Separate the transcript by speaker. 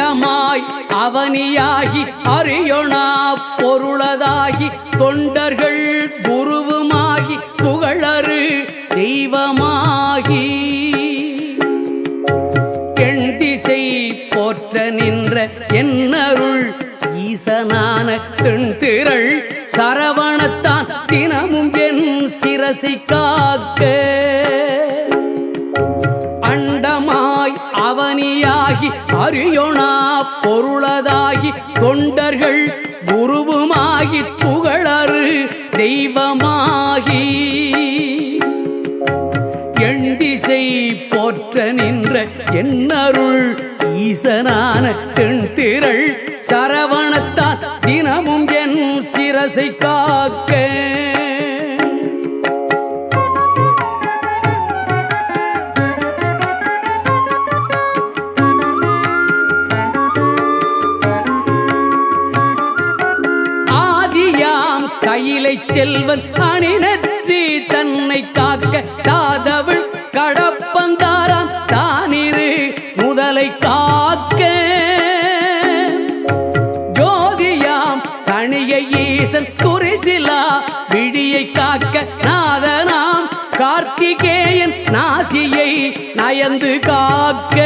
Speaker 1: அண்டமாய் அவனியாகி அறியொணா பொருளதாகி தொண்டர்கள் குருவுமாகி புகழறு தெய்வமாகி எண் திசை போற்ற நின்ற என்னருள் ஈசனான தென்திரள் சரவணத்தான் தினமும் என் சிரசை காக்க அண்டமாய் அவனியாகி அறியொணா பொருளதாகி தொண்டர்கள் குருவுமாகி புகழறு தெய்வமாகி எண் திசை போற்ற நின்ற என்னருள் ஈசனான தென்திரள் சரவணத்தான் தினமும் என் சிரசை காக்க ஆதியாம் கையிலை செல்வன் அணிநற்றி தன்னை காக்க தாதவள் கடப்பந்தாராம் தானிரு முதலை காக்க ஜோதியாம் தனிய ஈசன் துரிசிலா விழியை காக்க நாதனாம் கார்த்திகேயன் நாசியை நயந்து காக்க